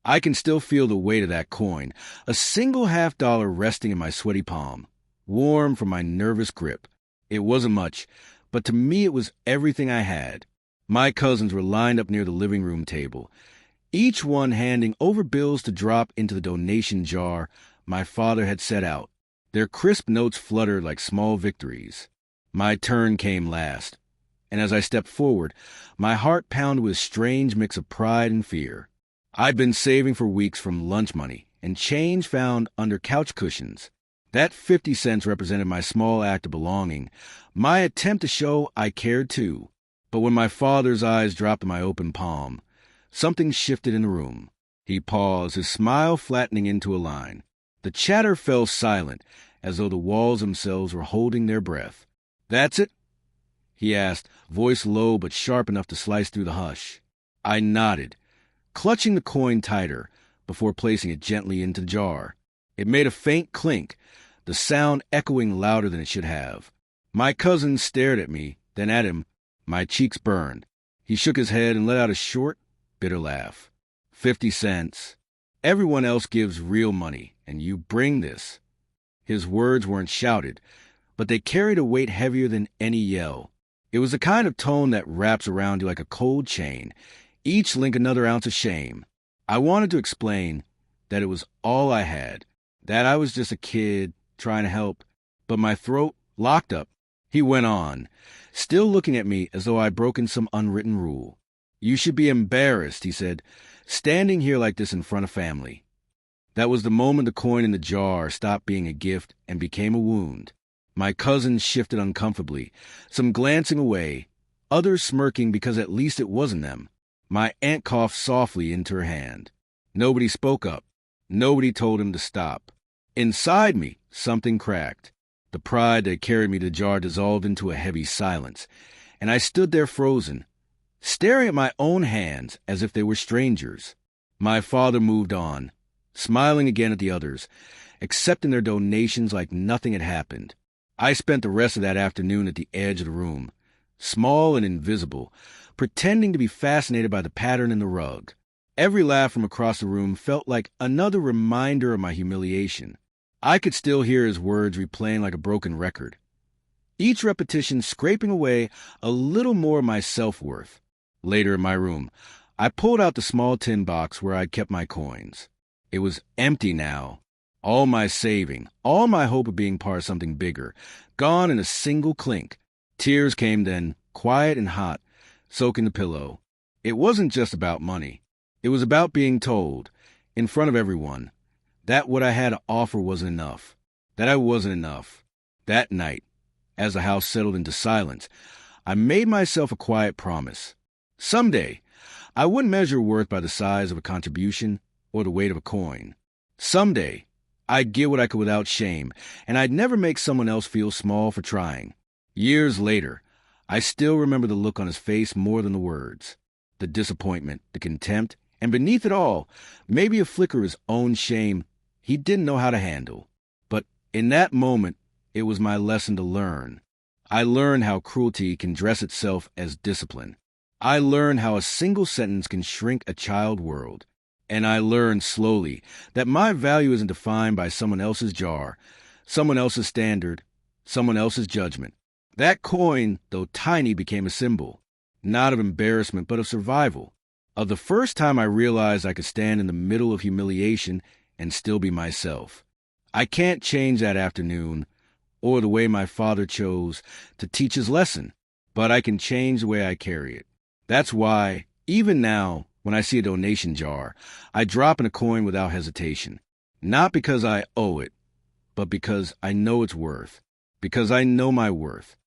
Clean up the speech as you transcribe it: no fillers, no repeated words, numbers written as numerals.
I can still feel the weight of that coin, a single $half resting in my sweaty palm, warm from my nervous grip. It wasn't much, but to me it was everything I had. My cousins were lined up near the living room table, each one handing over bills to drop into the donation jar my father had set out. Their crisp notes fluttered like small victories. My turn came last, and as I stepped forward, my heart pounded with a strange mix of pride and fear. I'd been saving for weeks from lunch money and change found under couch cushions. That 50 cents represented my small act of belonging, my attempt to show I cared too. But when my father's eyes dropped in my open palm, something shifted in the room. He paused, his smile flattening into a line. The chatter fell silent, as though the walls themselves were holding their breath. "That's it?" he asked, voice low but sharp enough to slice through the hush. I nodded, clutching the coin tighter before placing it gently into the jar. It made a faint clink, the sound echoing louder than it should have. My cousin stared at me, then at him. My cheeks burned. He shook his head and let out a short, bitter laugh. 50 cents. Everyone else gives real money, and you bring this. His words weren't shouted, but they carried a weight heavier than any yell. It was the kind of tone that wraps around you like a cold chain, each link another ounce of shame. I wanted to explain that it was all I had, that I was just a kid trying to help, but my throat locked up. He went on, still looking at me as though I'd broken some unwritten rule. "You should be embarrassed," he said, "standing here like this in front of family." That was the moment the coin in the jar stopped being a gift and became a wound. My cousins shifted uncomfortably, some glancing away, others smirking because at least it wasn't them. My aunt coughed softly into her hand. Nobody spoke up. Nobody told him to stop. Inside me, something cracked. The pride that carried me to the jar dissolved into a heavy silence, and I stood there frozen, staring at my own hands as if they were strangers. My father moved on, smiling again at the others, accepting their donations like nothing had happened. I spent the rest of that afternoon at the edge of the room, small and invisible, pretending to be fascinated by the pattern in the rug. Every laugh from across the room felt like another reminder of my humiliation. I could still hear his words replaying like a broken record, each repetition scraping away a little more of my self-worth. Later in my room, I pulled out the small tin box where I'd kept my coins. It was empty now. All my saving, all my hope of being part of something bigger, gone in a single clink. Tears came then, quiet and hot, soaking the pillow. It wasn't just about money. It was about being told, in front of everyone, that what I had to offer wasn't enough, that I wasn't enough. That night, as the house settled into silence, I made myself a quiet promise. Someday, I wouldn't measure worth by the size of a contribution or the weight of a coin. Someday, I'd get what I could without shame, and I'd never make someone else feel small for trying. Years later, I still remember the look on his face more than the words. The disappointment, the contempt, and beneath it all, maybe a flicker of his own shame he didn't know how to handle. But in that moment, it was my lesson to learn. I learned how cruelty can dress itself as discipline. I learned how a single sentence can shrink a child world. And I learned slowly that my value isn't defined by someone else's jar, someone else's standard, someone else's judgment. That coin, though tiny, became a symbol, not of embarrassment, but of survival, of the first time I realized I could stand in the middle of humiliation and still be myself. I can't change that afternoon, or the way my father chose to teach his lesson, but I can change the way I carry it. That's why, even now, when I see a donation jar, I drop in a coin without hesitation. Not because I owe it, but because I know its worth, because I know my worth.